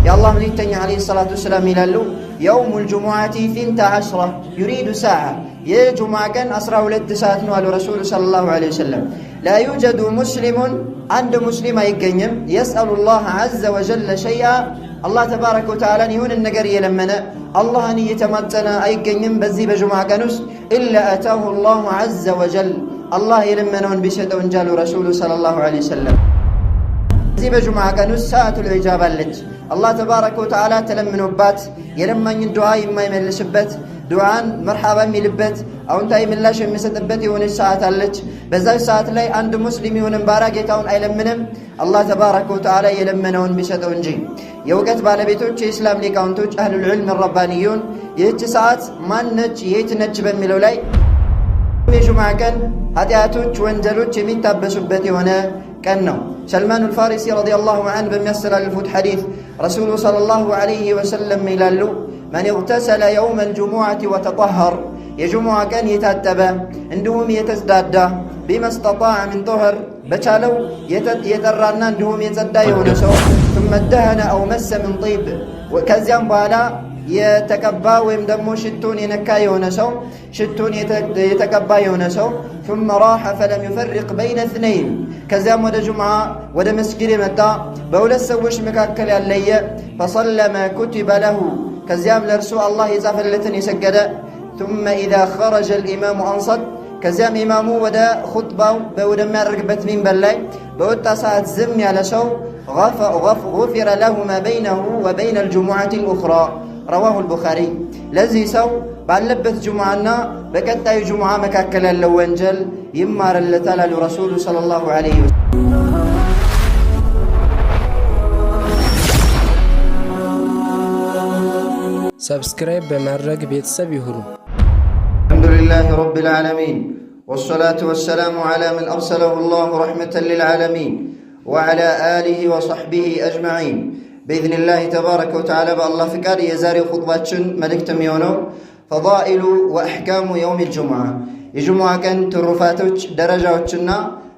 يا الله مليتني عليه الصلاة والسلام يلالو يوم الجمعة 12 يريد ساعة يا جمعة كان أسرع ولد ساعة نوال رسول صلى الله عليه وسلم لا يوجد مسلم عند مسلم يقيم يسأل الله عز وجل شيئا الله تبارك وتعالى يهون النقر يلمنا الله أن يتمتنا يقيم بزي بجمعة كانوس إلا أتاه الله عز وجل الله يلمنون بشهد ونجال رسول صلى الله عليه وسلم زي بجمعة كانوس ساعة الإجابة لك الله تبارك وتعالى تلمنوا بات يلمن الدعاء ما يملسبت دعاء مرحبا ميلبت أو انتهي من لاش يمسدبت يون الساعة اللج بزاي الساعة لي عند مسلم يون مبارك يتاون أي لمنم الله تبارك وتعالى يلمنون بشهد ونجي يوقت بالبيتوች የእስላም ሊቃውንቶች أهل العلم الربانيون ይህች ሰዓት ማን ነች የት ነች በሚለው ላይ የጁምዓ ቀን ኃጢአቶች ወንጀሎች የሚታበሱበት የሆነ ቀን ነው። ሰልማን አልፋሪሲ ረዲየላሁ ዐንሁ በሚያስተላልፉት ሐዲስ ረሱሉ ሰለላሁ ዐለይሂ ወሰለም ይላሉ من اغتسل يوم الجمعة وتطهر የጁምዓ ቀን የታጠበ እንዲሁም የተዝዳዳ بما استطاع من طهر በቻለው የጠራና እንዲሁም የጸዳ የሆነ ሰው ثم دهن أو مس من طيب ከዚያም በኋላ የተቀባ ወይም ደግሞ ሽቱን የነካ የሆነ ሰው ሽቱን የተቀባ የሆነ ሰው ثم راح فلم يفرق بين اثنين ከዚያም ወደ ጁምዓ ወደ መስጊድ የመጣ በሁለት ሰዎች መካከል ያለየ فصلى ما كتب له ከዚያም ለርሱ አላህ የጻፈለትን የሰገደ ثم إذا خرج الإمام أنصت ከዚያም ኢማሙ ወደ ኹጥባው ወደሚያደርግበት ሚንበር ላይ በወጣ ሰዓት ዝም ያለ ሰው غفر له ما بينه وبين الجمعة الأخرى رواه البخاري ለዚህ ሰው ባለበት ጁምዓና በቀጣዩ ጁምዓ መካከል ያለው ወንጀል ይማርለታል አሉ ረሱሉ ሰለላሁ ዐለይሂ ወሰለም። ሰብስክራይብ በማድረግ ቤተሰብ ይሁኑ። አልሐምዱሊላሂ ረቢል ዓለሚን ወሰላቱ ወሰላሙ ዐላ መን አርሰለሁ አላሁ ረሕመተን ሊልዓለሚን ወዐላ አሊሂ ወሰሕቢሂ አጅመዒን። بإذنillah تبارك وتعالى بالله فكار يزاري خطباتشن ملكتم يونو فضائل وأحكام يوم الجمعة የጁምዓ ቀን ትሩፋቶች ደረጃዎችና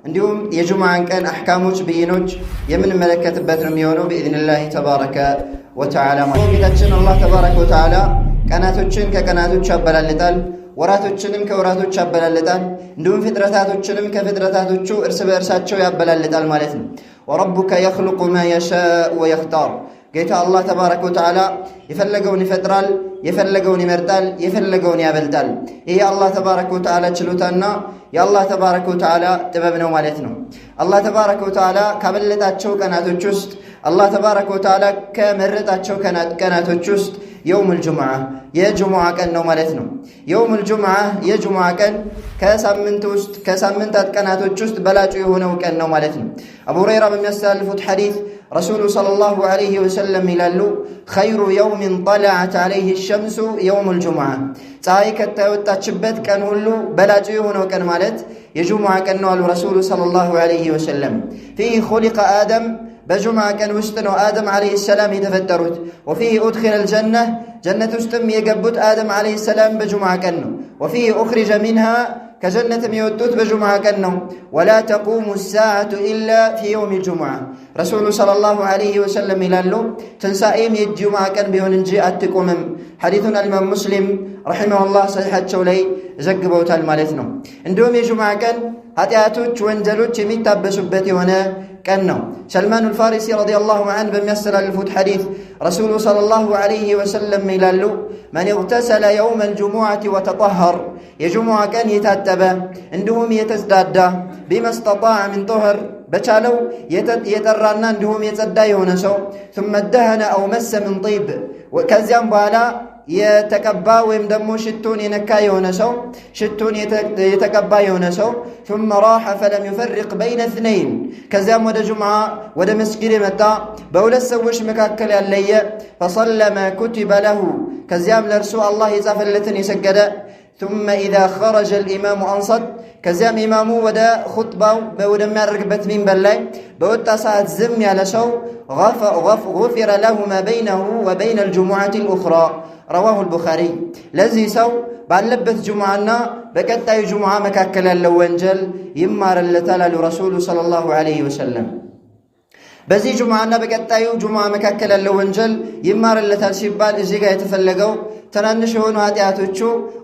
እንዲሁም የጁምዓ ቀን አህካሞች በይኖች የምንመለከትበት ነው የሚሆነው بإذنillah تبارك وتعالى ጌታችን አላህ ተባረከ ወተዓላ ቀናቶችን ከቀናቶች ያበላልጣል ወራቶችንም ከወራቶች ያበላልጣል እንዲሁም ፍጥረታቶችንም ከፍጥረታቶቹ እርስ በእርሳቸው ያበላልጣል ማለት ነው وربك يخلق ما يشاء ويختار ጌታ አላህ ተባረከ ወተዓላ የፈለገውን ይፈጥራል የፈለገውን ይመርጣል የፈለገውን ያበልጣል ይሄ አላህ ተባረከ ወተዓላ ችሎታና የአላህ ተባረከ ወተዓላ ጥበብ ነው ማለት ነው አላህ ተባረከ ወተዓላ ካበለጣቸው ቀናቶች ውስጥ አላህ ተባረከ ወተዓላ ከመረጣቸው ቀናቶች ውስጥ يوم الجمعة የጁምዓ ቀን ነው ማለት ነው يوم الجمعة የጁምዓ ቀን ከሳምንታት ቀናቶች ውስጥ በላጩ የሆነው ቀን ነው ማለት ነው አቡ ሁረይራ በሚያስተላልፉት ሐዲስ ረሱሉ ሰለላሁ ዐለይሂ ወሰለም ይላሉ خير يوم طلعت عليه الشمس يوم الجمعة ፀሐይ ከተወጣችበት ቀን ሁሉ በላጩ የሆነው ቀን ማለት የጁምዓ ቀን ነው አሉ ረሱሉ ሰለላሁ ዐለይሂ ወሰለም فيه خلق آدم በጁምዓ ቀን ውስጥ ነው አደም አለይሂ ሰላም የተፈጠሩት وفيه أدخل الجنة ጀነት ውስጥም የገቡት አደም አለይሂ ሰላም በጁምዓ ቀን ነው وفيه أخرج منها ከጀነትም የወጡት በጁምዓ ቀን ነው ولا تقوم الساعة إلا في يوم الجمعة ረሱሉ ሰለላሁ ዐለይሂ ወሰለም ይላሉ ትንሣኤም የጁምዓ ቀን ቢሆን እንጂ አትቆምም ሐዲሱን አልኢማም ሙስሊም ረሒመሁላህ ሰሒሐቸው ላይ ዘግበውታል ማለት ነው እንዲሁም የጁምዓ ቀን ኃጢአቶች ወንጀሎች የሚታበሱበት የሆነ ቀን ነው ሰልማን አልፋሪሲ ረዲየላሁ ዐንሁ በሚያስተላልፉት ሐዲስ ረሱሉ ሰለላሁ ዐለይሂ ወሰለም ይላሉ من اغتسل يوم الجمعة وتطهر የጁምዓ ቀን የታጠበ እንዲሁም የተዝዳዳ بما استطاع من طهر በቻለው የጠራና እንዲሁም የጸዳ የሆነ ሰው ثم دهن أو مس من طيب ከዚያም በኋላ የተቀባ ወይም ደግሞ ሽቱን የነካ የሆነ ሰው ሽቱን የተቀባ የሆነ ሰው ثم راح فلم يفرق بين اثنين ከዚያም ወደ ጁምዓ ወደ መስጊድ የመጣ በሁለት ሰዎች መካከል ያለየ فصلى ما كتب له ከዚያም ለርሱ አላህ የጻፈለትን የሰገደ ثم إذا خرج الإمام أنصت ከዚያም ኢማሙ ወደ ኹጥባው ወደሚያደርግበት ሚንበር ላይ በወጣ ሰዓት ዝም ያለ ሰው غفر له ما بينه وبين الجمعة الأخرى رواه البخاري ለዚህ ሰው ባለበት ጁምዓና በቀጣዩ ጁምዓ መካከል ያለው ወንጀል ይማርለታል አሉ ረሱሉ ሰለላሁ ዐለይሂ ወሰለም በዚህ ጁምዓና በቀጣዩ ጁምዓ መካከል ያለው ወንጀል ይማርለታል ሲባል እዚህ ጋር የተፈለገው ትናንሽ የሆኑ ኃጢአቶቹ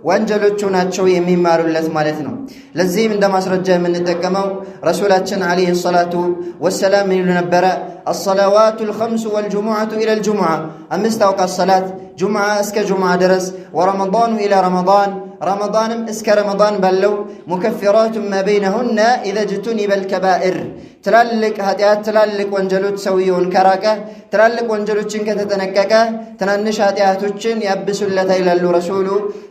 ወንጀሎቹ ናቸው የሚማሩለት ማለት ነው። ለዚህም እንደ ማስረጃ የምንጠቀመው ረሱላችን ዓለይሂ ሰላቱ ወሰላም ምን ይሉ ነበረ? አሰላዋቱል ኸምሱ ወልጁሙዓቱ ኢለል ጁሙዓ፣ 5 አውቃት ሰላት ጁምዓ እስከ ጁምዓ ድረስ፣ ወረመዳኑ ኢላ ረመዳን፣ ረመዳንም እስከ ረመዳን ባለው፣ ሙከፊራቱን ማ በይነሁነ ኢዘ ጅቱኒበል ከባኢር፣ ትላልቅ ኃጢአት ትላልቅ ወንጀሎች ሰውየውን ከራቀ ትላልቅ ወንጀሎችን ከተጠነቀቀ ትናንሽ ኃጢአቶችን ያብሱለታል ይላሉ ረሱሉ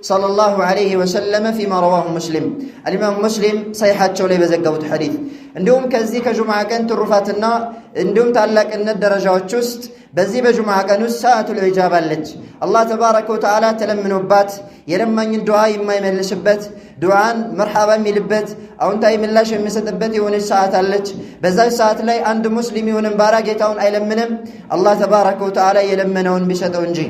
ሰለላሁ ዐለይሂ ወሰለም ፊማ ረዋሁ ሙስሊም፣ አልኢማም ሙስሊም ሰሒሓቸው ላይ በዘገቡት ሐዲስ። እንዲሁም ከዚህ ከጁምዓ ቀን ትሩፋትና እንዲሁም ታላቅነት ደረጃዎች ውስጥ በዚህ በጁምዓ ቀን ውስጥ ሰዓቱል ኢጃባ አለች። አላህ ተባረከ ወተዓላ ተለምኖባት የለማኝን ዱዓ የማይመልስበት ዱዓን መርሐባ የሚልበት አዎንታዊ ምላሽ የሚሰጥበት የሆነች ሰዓት አለች። በዛች ሰዓት ላይ አንድ ሙስሊም የሆነን ባሪያ ጌታውን አይለምንም አላህ ተባረከ ወተዓላ የለመነውን ቢሰጠው እንጂ።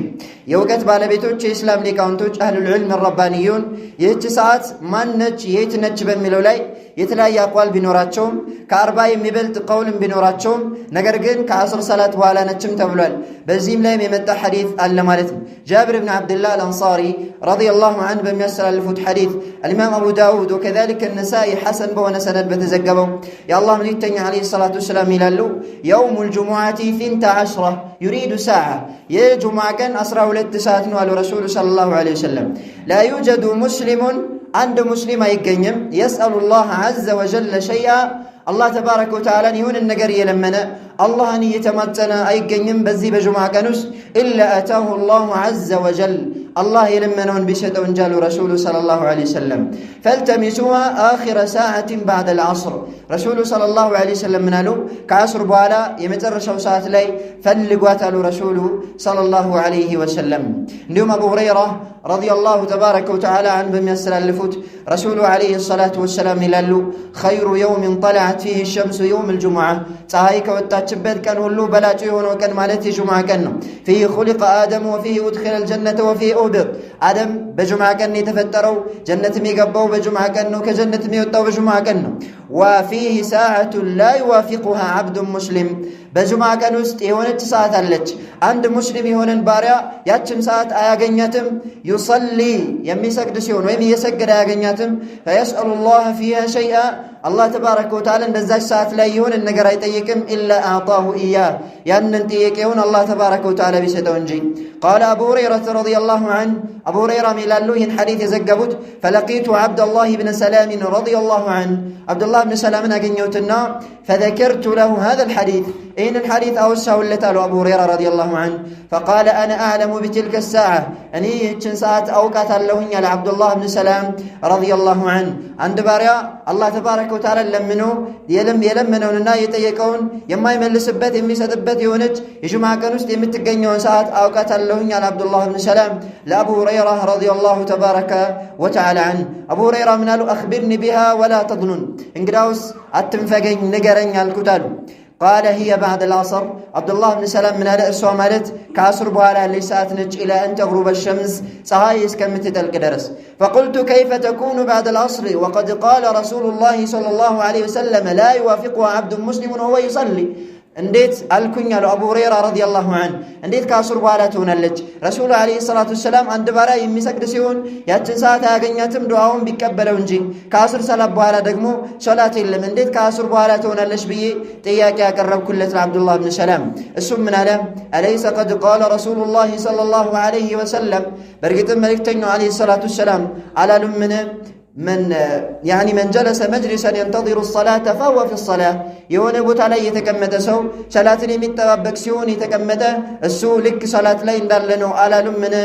የእውቀት ባለቤቶች የኢስላም ሊቃውንቶች አህሉል ዒልም ረባንዩን ይህች ሰዓት ማነች የት ነች በሚለው ላይ የተለያየ አቋል ቢኖራቸውም ከ40 የሚበልጥ ቀውልም ቢኖራቸውም ነገር ግን ከአስር ሰላት በኋላ ነችም ተብሏል። በዚህም ላይም የመጣ ሐዲስ አለ ማለት ነው። ጃብር ብን ዓብድላህ አልአንሳሪ ረዲየላሁ ዐንሁ በሚያስተላልፉት ሐዲስ አልኢማም አቡ ዳውድ ወከዛሊከ ነሳኢ ሐሰን በሆነ ሰነድ በተዘገበው የአላህ መልእክተኛ ዓለይሂ ሰላቱ ወሰላም ይላሉ የውሙል ጁሙዓቲ ፊንተ ዐሽራ ዩሪዱ ሰዓ፣ የጁምዓ ቀን 12 ሰዓት ነው አሉ ረሱሉ ሰለላሁ ዐለይሂ ወሰለም። ላ ዩጀዱ ሙስሊሙን አንድ ሙስሊም አይገኝም የስአሉላህ ዐዘ ወጀለ ሸይአ፣ አላህ ተባረከ ወተዓላን የሆነን ነገር የለመነ አላህን እየተማጸነ አይገኝም በዚህ በጁምዓ ቀን ውስጥ ኢላ አታሁ አላሁ ዐዘ ወጀል፣ አላህ የለመነውን ቢሰጠው እንጂ አሉ ረሱሉ ሰለላሁ ዐለይሂ ወሰለም። ፈልተሚሱሃ አኺረ ሰዓትን ባዕደል ዐስር፣ ረሱሉ ሰለላሁ ዐለይሂ ወሰለም ምን አሉ? ከዐስር በኋላ የመጨረሻው ሰዓት ላይ ፈልጓት አሉ ረሱሉ ሰለላሁ ዐለይሂ ወሰለም። እንዲሁም አቡ ሁረይራ ረዲየላሁ ተባረከ ወተዓላ ዐንሁ በሚያስተላልፉት ረሱሉ ዐለይሂ ሰላቱ ወሰላም ይላሉ ኸይሩ የውሚን ጠለዐት ፊህ ሸምሱ የውም ልጁምዓ፣ ፀሐይ ከወጣችበት ቀን ሁሉ በላጩ የሆነው ቀን ማለት የጁምዓ ቀን ነው። ፊህ ኹሊቀ አደም ወፊህ ኡድኺለ ልጀነተ ወፊህ ኡብር፣ አደም በጁምዓ ቀን የተፈጠረው ጀነትም የገባው በጁምዓ ቀን ነው፣ ከጀነትም የወጣው በጁምዓ ቀን ነው። ወፊህ ሰዓቱን ላ ዩዋፊቁሃ ዓብዱን ሙስሊም፣ በጁምዓ ቀን ውስጥ የሆነች ሰዓት አለች አንድ ሙስሊም የሆነን ባሪያ ያችን ሰዓት አያገኛትም ዩሰሊ የሚሰግድ ሲሆን ወይም እየሰገደ አያገኛትም ፈየስአሉ ላህ ፊሃ ሸይአ፣ አላህ ተባረከ ወተዓላ እንደዛች ሰዓት ላይ የሆነን ነገር አይጠይቅም ኢላ አዕጣሁ ኢያህ፣ ያንን ጥያቄውን አላህ ተባረከ ወተዓላ ቢሰጠው እንጂ። ቃለ አቡ ሁረይረተ ረዲየላሁ ዐንሁ፣ አቡ ሁረይራ ይላሉ ይህን ሐዲስ የዘገቡት ፈለቂቱ ዓብደላህ ብነ ሰላምን ረዲየላሁ ዐንሁ፣ ዓብደላህ ብነ ሰላምን አገኘሁትና ፈዘከርቱ ለሁ ሃዘል ሐዲስ፣ ይህንን ሐዲስ አወሳሁለት አሉ አቡ ሁረይራ ረዲየላሁ ዐንሁ። ፈቃለ አነ አዕለሙ ቢትልከ ሰዓ፣ እኔ ይህችን ሰዓት አውቃታለሁኝ አለ ዓብዱላህ ብን ሰላም ረዲየላሁ ዐንሁ። አንድ ባሪያ አላህ ተባረከ ወተዓላ ለምኖ የለመነውንና የጠየቀውን የማይመልስበት የሚሰጥበት የሆነች የጁምዓ ቀን ውስጥ የምትገኘውን ሰዓት አውቃታለሁኝ አለ ዓብዱላህ ብን ሰላም ለአቡ ሁረይራ ረዲየላሁ ተባረከ ወተዓላ ዐንሁ። አቡ ሁረይራ ምን አሉ? አኽቢርኒ ቢሃ ወላ ተظኑን፣ እንግዳውስ አትንፈገኝ ንገረኝ አልኩት አሉ። ቃለ ሂየ ባዕደል ዐስር፣ ዓብዱላህ ብን ሰላም ምን አለ? እሷ ማለት ከዐስር በኋላ ያለች ሰዓት ነች። ኢላ አን ተግሩበ ሸምስ፣ ፀሐይ እስከምትጠልቅ ድረስ። ፈቁልቱ ከይፈ ተኩኑ ባዕደል ዐስር ወቀድ ቃለ ረሱሉላህ ሰለላሁ ዐለይሂ ወሰለም ላ ዩዋፊቁሃ ዓብዱን ሙስሊሙን ወሁወ ዩሰሊ፣ እንዴት አልኩኝ አሉ አቡ ሁረይራ ረዲየላሁ ዐንሁ። እንዴት ከዐስር በኋላ ትሆናለች? ረሱሉ ዐለይሂ ሰላቱ ወሰላም አንድ ባሪያ የሚሰግድ ሲሆን ያችን ሰዓት አያገኛትም ዱዓውን ቢቀበለው እንጂ፣ ከዐስር ሰላት በኋላ ደግሞ ሶላት የለም። እንዴት ከዐስር በኋላ ትሆናለች ብዬ ጥያቄ ያቀረብኩለት ለዓብዱላህ ብን ሰላም። እሱም ምን አለ? አለይሰ ቀድ ቃለ ረሱሉላህ ሰለላሁ ዐለይሂ ወሰለም፣ በእርግጥም መልእክተኛው ዐለይሂ ሰላቱ ወሰላም አላሉምን? መን ጀለሰ መጅሊሰን የንተظሩ ሰላተ ፈሁወ ፊ ሰላህ፣ የሆነ ቦታ ላይ የተቀመጠ ሰው ሰላትን የሚጠባበቅ ሲሆን የተቀመጠ እሱ ልክ ሰላት ላይ እንዳለ ነው አላሉምን?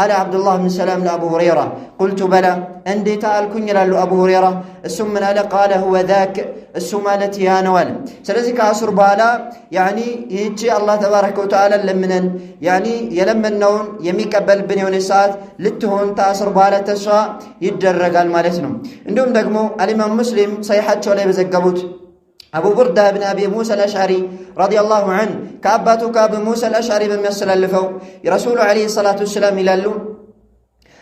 አለ ዓብዱላህ ብን ሰላም ለአቡ ሁረይራ። ቁልቱ በላ፣ እንዴታ አልኩኝ ይላሉ አቡ ሁረይራ። እሱም ምን አለ? ቃለ ሁወ ዛክ፣ እሱ ማለት ያ ነው አለ። ስለዚህ ከዐስር በኋላ ይህቺ አላህ ተባረከ ወተዓላ ለምነን የለመነውን የሚቀበልብን የሆነ ሰዓት ልትሆን ከዐስር በኋላ ተስፋ ይደረጋል ማለት ነው። እንዲሁም ደግሞ አልኢማም ሙስሊም ሰሒሓቸው ላይ በዘገቡት አቡ ቡርዳ ብን አቢ ሙሳ አልአሽዓሪ ረዲየላሁ ዐንሁ ከአባቱ ከአቡ ሙሳ አልአሽዓሪ በሚያስተላልፈው የረሱሉ ዐለይሂ ሰላቱ ወሰላም ይላሉ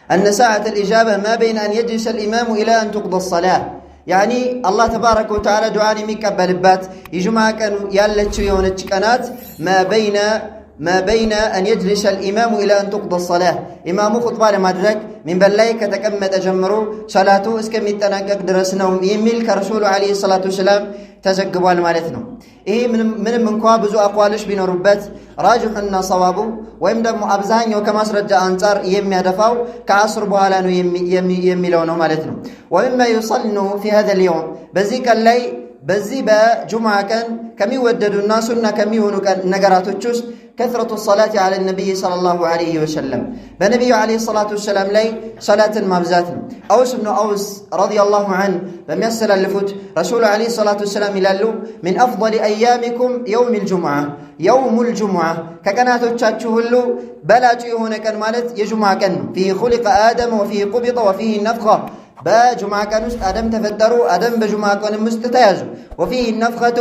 አነ ሰዓተ ልኢጃባ ማ በይነ አን የጅሊሰ ልኢማሙ ኢላ አን ቱቅዳ ሰላህ፣ ያኒ አላህ ተባረከ ወተዓላ ዱዓን የሚቀበልባት የጁምዓ ቀን ያለችው የሆነች ቀናት ما بين أن يجلس الإمام إلى أن تقضى الصلاة إمام خطبة لمدرك من بلاي كتكمت أجمرو صلاته اسكم يتناقق درسناهم يميل كرسول عليه الصلاة والسلام تزقبوا المالتنا إيه من كوا بزو أقوالش بين ربات راجحنا صوابه ويمدم أبزان وكما سرجع أنصار يمي هدفاو كعصر بوالانو يميلونه مالتنا ومما يصلنه في هذا اليوم بزيك اللي በዚህ በጁምዓ ቀን ከሚወደዱና ሱና ከሚሆኑ ነገራቶች ውስጥ كثرة الصلاة على النبي صلى الله عليه وسلم በነብዩ عليه الصلاة والسلام ላይ ሰላትን ማብዛት ነው። አውስ ብኑ አውስ رضي الله عنه በሚያስተላልፉት ረሱሉ عليه الصلاة والسلام ይላሉ من أفضل أيامكم يوم الجمعة يوم الجمعة ከቀናቶቻችሁ ሁሉ በላጩ የሆነ ቀን ማለት የጁምዓ ቀን ነው። فيه خلق آدم وفيه قبض وفيه نفخة በጁምዓ ቀን ውስጥ አደም ተፈጠሩ አደም በጁምዓ ቀን ውስጥ ተያዙ وفيه النفخة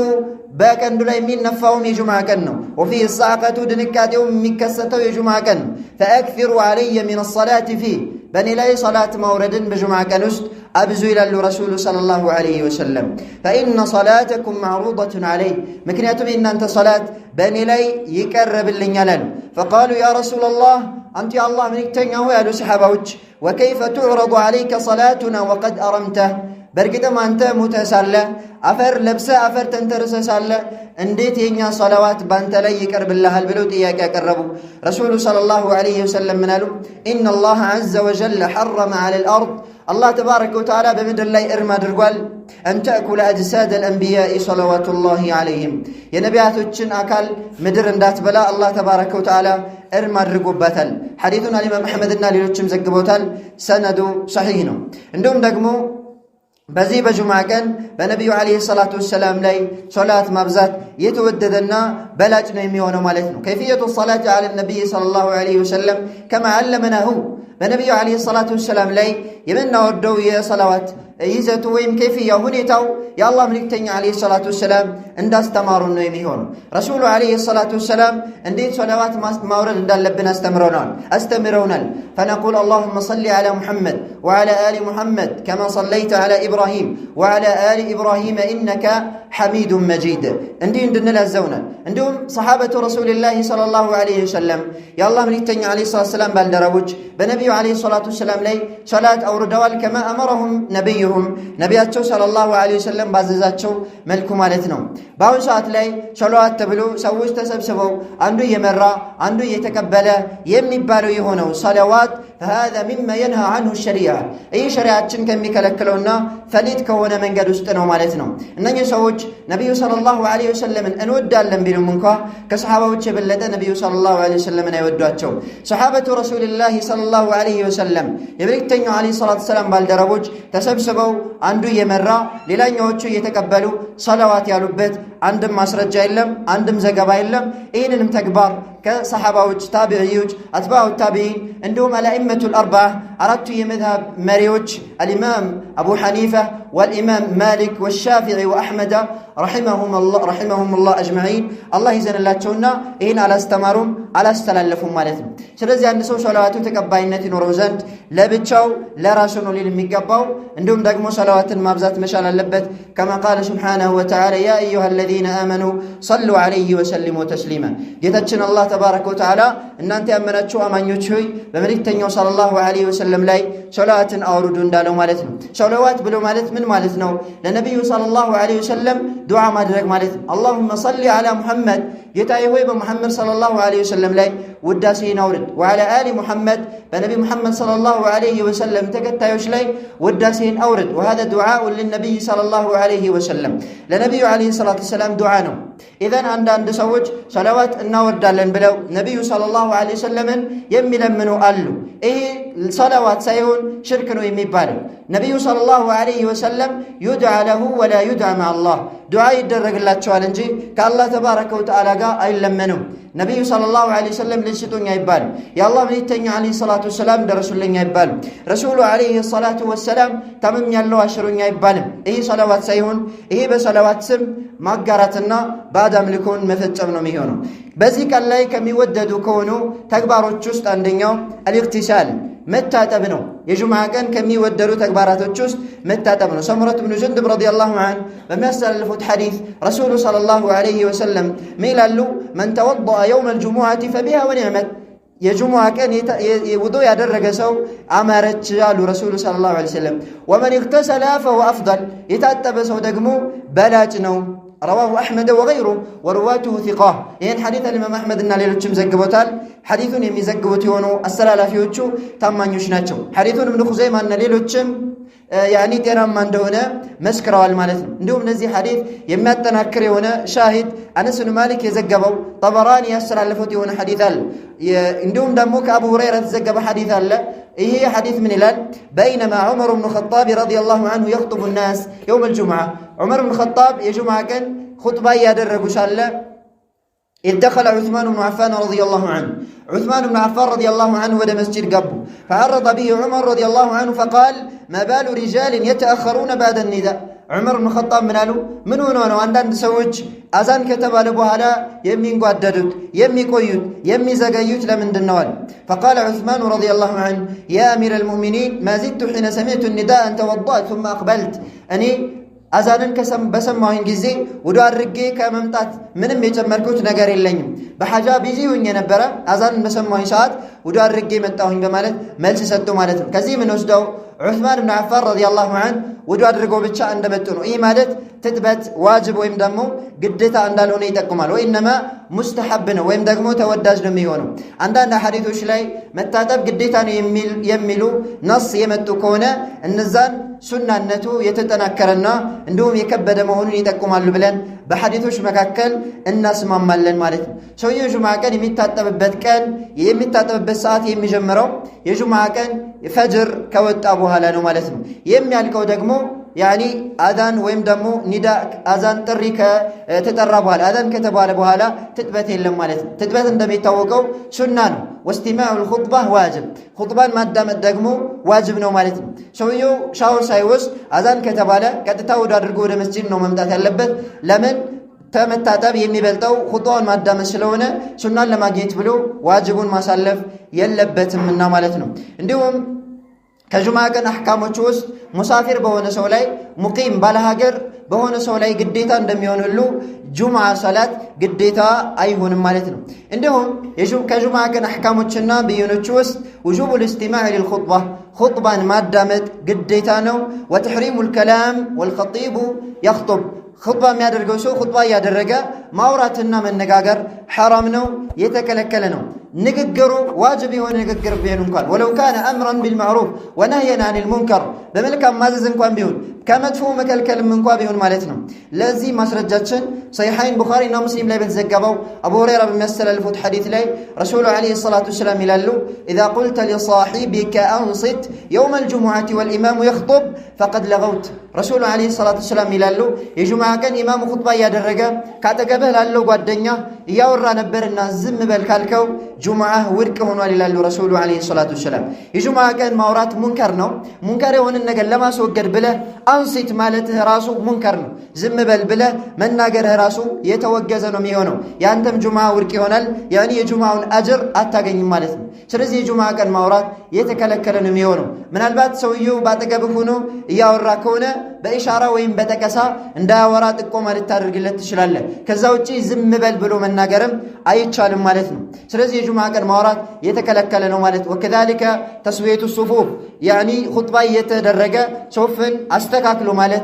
በቀንዱ ላይ የሚነፋውም የጁምዓ ቀን ነው وفيه الصعقة ድንጋጤው የሚከሰተው የጁምዓ ቀን فأكثروا علي من الصلاة فيه በኔ ላይ ሶላት ማውረድን በጁምዓ ቀን ውስጥ አብዙ ይላሉ ረሱሉ ሰለላሁ ዐለይሂ ወሰለም فإن صلاتكم معروضة علي ምክንያቱም እናንተ ሶላት በኔ ላይ ይቀርብልኛል አሉ فقالوا يا رسول الله أنت يا الله መልእክተኛ ሆይ ያሉ ሰሃባዎች وكيف تعرض عليك صلاتنا وقد أرمته በርግጥም አንተ ሙተህ ሳለ አፈር ለብሰህ አፈር ተንተርሰህ ሳለ እንዴት የኛ ሶላዋት ባንተ ላይ ይቀርብልሃል ብለው ጥያቄ ያቀረቡ ረሱሉ ሰለላሁ ዐለይሂ ወሰለም ምን አሉ إن الله عز وجل حرم على الأرض الله تبارك وتعالى በምድር ላይ እርም አድርጓል أن تأكل أجساد الأنبياء صلوات الله عليهم የነቢያቶችን አካል ምድር እንዳትበላ الله تبارك وتعالى እርም አድርጎበታል ሐዲሱን ኢማም አህመድና ሌሎችም ዘግበውታል ሰነዱ ሰሂህ ነው እንደውም ደግሞ በዚህ በጁምዓ ቀን በነብዩ አለይሂ ሰላቱ ወሰለም ላይ ሶላት ማብዛት የተወደደና በላጭ ነው የሚሆነው ማለት ነው كيفية الصلاة على النبي صلى الله عليه وسلم كما علمناه በነብዩ አለይሂ ሰላቱ ወሰለም ላይ የምናወደው የሶላዋት ይዘቱ ወይም ከይፍያ ሁኔታው የአላህ መልእክተኛ አለይሂ ሰላቱ ወሰለም እንዳስተማሩን ነው የሚሆነው ረሱሉ አለይሂ ሰላቱ ወሰለም እንዴት ሶላዋት ማውረድ እንዳለብን አስተምረውናል فنقول اللهم صل على محمد وعلى آل محمد كما صليت على إبراهيم وعلى آل إبراهيم إنك حميد مجيد እንዲህ እንድንላዘውናል እንዲሁም ሰሃበቱ ረሱልላህ ሰለላሁ ዐለይሂ ወሰለም የአላህ መልእክተኛ አለይሂ ሰላቱ ወሰለም ባልደረቦች በነብዩ አለይሂ ሰላቱ ወሰለም ላይ ሶላት አውርደዋል كما أمرهم ነብዩሁም ነቢያቸው ሰለላሁ ዐለይሂ ወሰለም ባዘዛቸው መልኩ ማለት ነው በአሁኑ ሰዓት ላይ ሶላት ተብሎ ሰዎች ተሰብስበው አንዱ እየመራ አንዱ እየተቀበለ የሚባለው የሆነው ሰላዋት فهذا مما ينهى عنه الشريعة أي شريعة كم يكلكلونا فليت كون من قد استنوا مالتنا إنني سوج نبي صلى الله عليه وسلم أن ودى لهم بينهم منكا كصحابة وتشبلة نبي صلى الله عليه وسلم أن يودوا صحابة رسول الله صلى الله عليه وسلم يبرك تنيو عليه الصلاة والسلام بالدربوج تسبسبوا عنده يمرّا للان يوتشو يتقبلوا صلوات يالوبت عندهم مسرجة إلهم عندهم زقبا إلهم إينهم تكبر كصحابة تابعيوج أتباع التابعين عندهم الأئمة الأربعة أردت يمذهب مريوج الإمام أبو حنيفة والإمام مالك والشافعي وأحمد رحمهم الله أجمعين الله يزن الله تشونا إن على استمرهم على استلالفهم مالتهم سلزي أن نسو صلوات تكباينة نروزند لبتشو لراسون للمقباو عندهم دقمو صلوات مابزات مشان اللبت كما قال سبحانه وتعالى يا أيها الذين آمنوا صلوا عليه وسلموا تسليما جتتشن الله تبارك وتعالى إن أنت أمنتشو أمان يتشوي بملكتنيو صلى الله عليه وسلم لاي صلوات أوردون دالو مالتهم صلوات بلو مالت من مالتنا لنبي صلى الله عليه وسلم دعاء مدرك مالت اللهم صل على محمد يتايوي بمحمد صلى الله عليه وسلم لاي وداسين أورد وعلى آل محمد بنبي محمد صلى الله عليه وسلم تكتايوش لاي وداسين أورد وهذا دعاء للنبي صلى الله عليه وسلم لنبي عليه الصلاة والسلام دعانه إذن عند سوج صلوات النورد لن بلو نبي صلى الله عليه وسلم يمي منه قالوا إيه الصلوات سيهون شركنوا يميبالو نبي صلى الله عليه وسلم يدعى له ولا يدعى مع الله دعاء يدرق الله تشوالنجي كالله تبارك وتعالى أي لمنه نبي صلى الله عليه وسلم لنشتون يبال يا الله من يتنع عليه الصلاة والسلام درسول لن يبال رسول عليه الصلاة والسلام تمام يالله أشرون يبال إيه صلوات سيهون إيه بصلوات سم مقارتنا بعد أملكون مفتشمنا ميهونو بذيك الله كم يوددوا كونوا تكباروا تشست عندنا الاغتسال መታጠብ ነው። የጁምዓ ቀን ከሚወደዱ ተግባራቶች ውስጥ መታጠብ ነው። ሰምረት ብኑ ጁንዱብ ረዲየላሁ ዐንሁ በሚያስተላልፉት ሐዲስ ረሱሉ ሰለላሁ ዐለይሂ ወሰለም ምን ይላሉ? መን ተወደአ የውመል ጁሙዓቲ ፈቢሃ ወኒዕመት፣ የጁሙዓ ቀን ውዱእ ያደረገ ሰው አማረች አሉ ረሱሉ ሰለላሁ ዐለይሂ ወሰለም። ወመን ኢግተሰለ ፈሁወ አፍደል፣ የታጠበ ሰው ደግሞ በላጭ ነው። ረዋሁ አሕመድ ወገይሩ ወሩዋቱሁ ሲቃህ። ይህን ሐዲት አልኢማም አሕመድና ሌሎችም ዘግቦታል። ሐዲቱን የሚዘግቡት የሆኑ አስተላላፊዎቹ ታማኞች ናቸው። ሐዲቱን እብኑ ኹዘይማና ሌሎችም ጤናማ እንደሆነ መስክረዋል ማለት ነው። እንዲሁም እነዚህ ሐዲት የሚያጠናክር የሆነ ሻሂድ አነስ ብኑ ማሊክ የዘገበው ጠበራኒ ያስተላለፉት የሆነ ሐዲት አለ። እንዲሁም ደግሞ ከአቡ ሁረይራ የተዘገበ ሐዲት አለ። ይሄ ሐዲት ምን ይላል? በይነማ ዑመር ብኑ ኸጣብ ረዲየላሁ ዐንሁ የኽጡቡ ናስ የውመል ጁምዓ፣ ዑመር ብኑ ኸጣብ የጁምዓ ቀን ኹጥባ እያደረጉ ሳለ إذ دخل عثمان بن عفان رضي الله عنه، عثمان بن عفان رضي الله عنه ود مسجد قبو، فعرض به عمر رضي الله عنه فقال ما بال رجال يتأخرون بعد النداء. عمر بن الخطاب من قالوا من هنا وعندنا سوج أذان كتب على بوهلا يمين قددت يمي قيود يمي زقيوت لمن دنوال. فقال عثمان رضي الله عنه يا أمير المؤمنين ما زدت حين سمعت النداء أن توضأت ثم أقبلت. أني አዛንን በሰማሁኝ ጊዜ ወደ አድርጌ ከመምጣት ምንም የጨመርኩት ነገር የለኝም። በሐጃ ቢዚ ሆኜ ነበረ። አዛንን በሰማሁኝ ሰዓት ወደ አድርጌ መጣሁኝ በማለት መልስ ሰጡ ማለት ነው። ከዚህ ምን ወስደው ዑስማን ብን አፋን ረዲየላሁ ዐንሁ ውዱ አድርገው ብቻ እንደመጡ ነው። ይህ ማለት ትጥበት ዋጅብ ወይም ደግሞ ግዴታ እንዳልሆነ ይጠቁማል። ወይነማ ሙስተሐብ ነው ወይም ደግሞ ተወዳጅ ነው የሚሆነው። አንዳንድ ሐዲቶች ላይ መታጠብ ግዴታ ነው የሚሉ ነስ የመጡ ከሆነ እነዛን ሱናነቱ የተጠናከረና እንዲሁም የከበደ መሆኑን ይጠቁማሉ ብለን በሐዲቶች መካከል እናስማማለን ማለት ነው። ሰውየው ጁምዓ ቀን የሚታጠብበት ሰዓት የሚጀምረው የጁምዓ ቀን ፈጅር ከወጣ በኋላ ነው ማለት ነው። የሚያልቀው ደግሞ አዛን ወይም ደግሞ ኒዳ አዛን ጥሪ ከተጠራ በኋላ አዛን ከተባለ በኋላ ትጥበት የለም ማለት ነው። ትጥበት እንደሚታወቀው ሱና ነው። ወስቲማዑል ኹጥባህ ዋጅብ፣ ኹጥባን ማዳመጥ ደግሞ ዋጅብ ነው ማለት ነው። ሰውየው ሻወር ሳይወስድ አዛን ከተባለ ቀጥታ ወደ አድርጎ ወደ መስጂድ ነው መምጣት ያለበት። ለምን? ተመታጠብ የሚበልጠው ኹጥባውን ማዳመጥ ስለሆነ ሱናን ለማግኘት ብሎ ዋጅቡን ማሳለፍ የለበትምና ማለት ነው። እንዲሁም ከጁምዓ ቀን አሕካሞች ውስጥ ሙሳፊር በሆነ ሰው ላይ ሙቂም ባለሀገር በሆነ ሰው ላይ ግዴታ እንደሚሆን ሁሉ ጁምዓ ሰላት ግዴታ አይሆንም ማለት ነው። እንዲሁም ከጁምዓ ቀን አሕካሞችና ብይኖች ውስጥ ውጁቡል ኢስቲማዕ ሊልኹጥባ፣ ኹጥባን ማዳመጥ ግዴታ ነው። ወተሕሪሙል ከላም ወልኸጢቡ የኽጡብ፣ ኹጥባ የሚያደርገው ሰው ኹጥባ እያደረገ ማውራትና መነጋገር ሐራም ነው፣ የተከለከለ ነው። ንግግሩ ዋጅብ የሆነ ንግግር ቢሆን እንኳን ወለው ካነ አምረን ቢልማዕሩፍ ወነህየን አኒል ሙንከር፣ በመልካም ማዘዝ እንኳን ቢሆን ከመጥፎ መከልከልም እንኳን ቢሆን ማለት ነው። ለዚህ ማስረጃችን ሰሒሐይን ቡኻሪና ሙስሊም ላይ በተዘገበው አቡ ሁረይራ በሚያስተላልፉት ሐዲስ ላይ ረሱሉ ዓለይሂ ሰላቱ ወሰላም ይላሉ ኢዛ ቁልተ ሊሳሒቢከ አንሲት የውመል ጁሙዓቲ ወልኢማሙ የኽጡብ ፈቀድ ለገውት። ረሱሉ ዓለይሂ ሰላቱ ወሰላም ይላሉ የጁምዓ ቀን ኢማሙ ኹጥባ እያደረገ ካጠገብህ ላለው ጓደኛ እያወራ ነበርና ዝም በል ካልከው ጁምዓህ ውድቅ ሆኗል ይላሉ ረሱሉ ዓለይሂ ሰላቱ ወሰላም። የጁምዓ ቀን ማውራት ሙንከር ነው። ሙንከር የሆነን ነገር ለማስወገድ ብለህ አንሲት ማለትህ ራሱ ሙንከር ነው። ዝም በል ብለህ መናገርህ ራሱ የተወገዘ ነው የሚሆነው። ያንተም ጁምዓ ውድቅ ይሆናል። የጁምዓውን አጅር አታገኝም ማለት ነው። ስለዚህ የጁምዓ ቀን ማውራት የተከለከለ ነው የሚሆነው። ምናልባት ሰውየው ባጠገብህ ሆኖ እያወራ ከሆነ በኢሻራ ወይም በጠቀሳ እንዳያወራ ጥቆማ ልታደርግለት ትችላለህ። ከዛ ውጪ ዝም በል ብሎ መናገርም አይቻልም ማለት ነው። ስለዚህ የጁምዓ ቀን ማውራት የተከለከለ ነው ማለት ነው። ወከዛሊከ ተስዊየቱ ሱፉፍ ኹጥባ እየተደረገ ሶፍን አስተካክሎ ማለት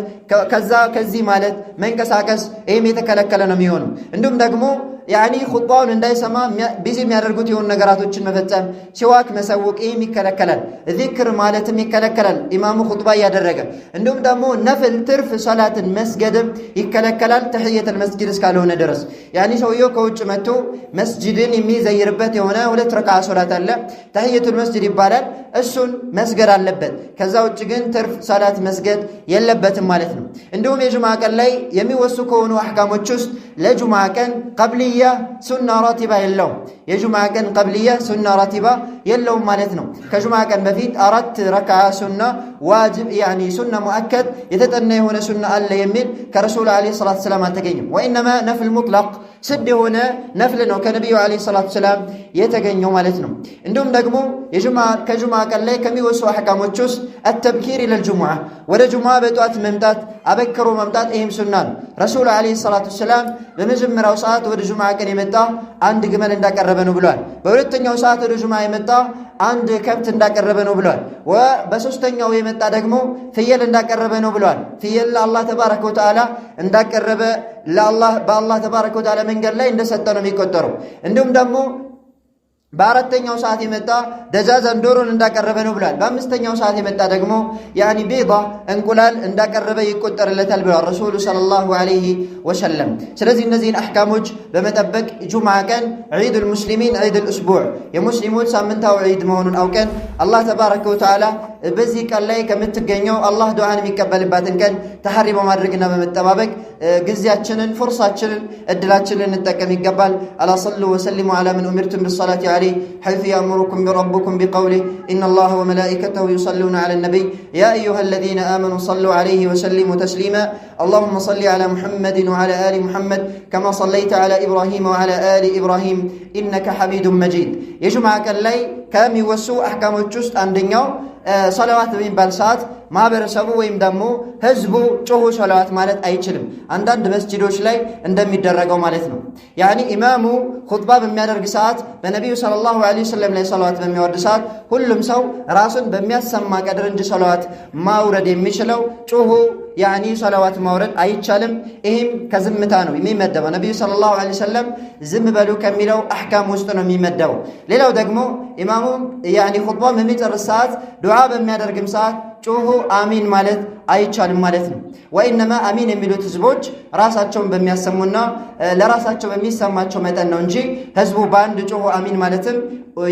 ከዚህ ማለት መንቀሳቀስ ይህም የተከለከለ ነው የሚሆነው። እንዲሁም ደግሞ ኹጥባውን እንዳይሰማ ቢዚ የሚያደርጉት የሆኑ ነገራቶችን መፈጸም፣ ሲዋክ መሰውቅ ይህም ይከለከላል። ዚክር ማለትም ይከለከላል ኢማሙ ኹጥባ እያደረገ። እንዲሁም ደግሞ ነፍል ትርፍ ሰላትን መስገድም ይከለከላል ተሕየተል መስጂድ እስካልሆነ ድረስ። ሰውየው ከውጭ መጥቶ መስጂድን የሚዘይርበት የሆነ 2 ረክዓ ሶላት አለ፣ ተሕየቱል መስጂድ ይባላል። እሱን መስገድ አለበት። ከዛ ውጭ ግን ትርፍ ሰላት መስገድ የለበትም ማለት ነው። እንዲሁም የጁምዓ ቀን ላይ የሚወሱ ከሆኑ አሕካሞች ውስጥ ለጁምዓ ቀን ቀብልያ ቀብልያ ሱና ራቲባ የለውም። የጁምዓ ቀን ቀብልያ ሱና ራቲባ የለውም ማለት ነው። ከጁምዓ ቀን በፊት 4 ረክዓ ሱና ዋጅብ ያኒ ሱና ሙአከድ የተጠና የሆነ ሱና አለ የሚል ከረሱል ዓለይሂ ሰላቱ ሰላም አልተገኘም። ወኢነማ ነፍል ሙጥለቅ ስድ የሆነ ነፍል ነው ከነቢዩ ዓለይሂ ሰላቱ ሰላም የተገኘው ማለት ነው። እንዲሁም ደግሞ ከጁምዓ ቀን ላይ ከሚወሱ አሕካሞች ውስጥ አተብኪር ኢለል ጁምዓ ወደ ጁምዓ በጠዋት መምጣት አበክሮ መምጣት ይህም ሱና ነው። ረሱል ዓለይሂ ሰላቱ ሰላም በመጀመሪያው ሰዓት ወደ ጁምዓ ቀን የመጣ አንድ ግመል እንዳቀረበ ነው ብሏል። በሁለተኛው ሰዓት ወደ ጁምዓ የመጣ አንድ ከብት እንዳቀረበ ነው ብሏል። በሶስተኛው የመጣ ደግሞ ፍየል እንዳቀረበ ነው ብሏል። ፍየል ለአላህ ተባረከ ወተዓላ እንዳቀረበ በአላህ ተባረከ ወተዓላ መንገድ ላይ እንደሰጠ ነው የሚቆጠረው። እንዲሁም ደግሞ በአራተኛው ሰዓት የመጣ ደጃዛን ዶሮን እንዳቀረበ ነው ብሏል። በአምስተኛው ሰዓት የመጣ ደግሞ ያኒ ቤዳ እንቁላል እንዳቀረበ ይቆጠርለታል ብሏል ረሱሉ ሰለላሁ ዐለይሂ ወሰለም። ስለዚህ እነዚህን አሕካሞች በመጠበቅ ጁምዓ ቀን ዒዱል ሙስሊሚን ዒዱል እስቡዕ የሙስሊሞች ሳምንታዊ ዒድ መሆኑን አውቀን አላህ ተባረከ ወተዓላ በዚህ ቀን ላይ ከምትገኘው አላህ ዱዓን የሚቀበልባትን ቀን ተሐሪ በማድረግና በመጠባበቅ ጊዜያችንን፣ ፉርሳችንን፣ እድላችንን እንጠቀም ይገባል። አላ ሰሉ ወሰሊሙ ዐላ መን ኡሚርቱም ቢሰላቲ ዐለይሂ حيث يأمركم بربكم بقوله إن الله وملائكته يصلون على النبي يا أيها الذين آمنوا صلوا عليه وسلموا تسليما اللهم صل على محمد وعلى آل محمد كما صليت على إبراهيم وعلى آل إبراهيم إنك حميد مجيد يجمع كاللي كام يوسو أحكام الجست عندنا صلوات በሚባል ሰዓት ማህበረሰቡ ወይም ደግሞ ህዝቡ ጮሁ ሶላዋት ማለት አይችልም። አንዳንድ መስጂዶች ላይ እንደሚደረገው ማለት ነው። ያኒ ኢማሙ ኹጥባ በሚያደርግ ሰዓት በነቢዩ ሰለላሁ ዐለይሂ ወሰለም ላይ ሶላዋት በሚያወርድ ሰዓት ሁሉም ሰው ራሱን በሚያሰማ ቀድር እንጂ ሶላዋት ማውረድ የሚችለው ጮሁ ያኒ ሶላዋት ማውረድ አይቻልም። ይህም ከዝምታ ነው የሚመደበው። ነቢዩ ሰለላሁ ዐለይሂ ወሰለም ዝም በሉ ከሚለው አሕካም ውስጥ ነው የሚመደበው። ሌላው ደግሞ ኢማሙ ያኒ ኹጥባ በሚጨርስ ሰዓት ዱዓ በሚያደርግም ሰዓት ጮሁ አሚን ማለት አይቻልም ማለት ነው። ወኢነማ አሚን የሚሉት ህዝቦች ራሳቸውን በሚያሰሙና ለራሳቸው በሚሰማቸው መጠን ነው እንጂ ህዝቡ በአንድ ጮሁ አሚን ማለትም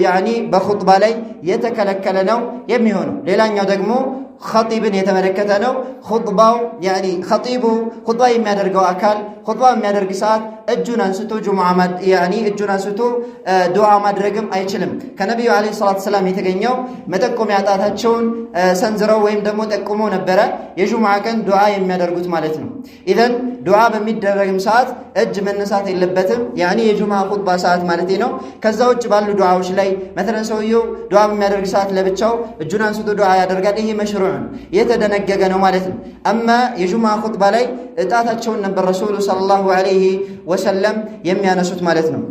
ያኒ በኹጥባ ላይ የተከለከለ ነው የሚሆነው። ሌላኛው ደግሞ ኸጢብን የተመለከተ ነው። ኹጥባው ያኒ ኸጢቡ ኹጥባ የሚያደርገው አካል ኹጥባ የሚያደርግ ሰዓት እጁን አንስቶ እጁን አንስቶ ዱዓ ማድረግም አይችልም። ከነቢዩ ዓለይሂ ሰላቱ ሰላም የተገኘው መጠቆሚያ ጣታቸውን ሰንዝረው ወይም ደግሞ ጠቁመው ነበረ የጁምዓ ቀን ዱዓ የሚያደርጉት ማለት ነው። ኢዘን ዱዓ በሚደረግም ሰዓት እጅ መነሳት የለበትም። ያኒ የጁምዓ ኹጥባ ሰዓት ማለት ነው። ከዛ ውጭ ባሉ ዱዓዎች ላይ መተለን ሰውየው ዱዓ በሚያደርግ ሰዓት ለብቻው እጁን አንስቶ ዱዓ ያደርጋል። ይሄ መሽሩዕ የተደነገገ ነው ማለት ነው። አማ የጁምዓ ኹጥባ ላይ ጣታቸውን ነበር ረሱሉ ሰለላሁ ዐለይሂ ወሰለም የሚያነሱት ማለት ነው።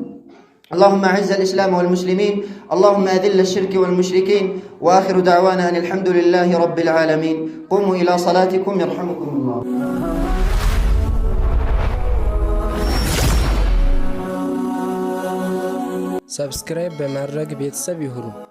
اللهم أعز الإسلام والمسلمين اللهم أذل الشرك والمشركين وآخر دعوانا أن الحمد لله رب العالمين قوموا إلى صلاتكم يرحمكم الله. سبسكرايب بمرق بيتساب يهرو.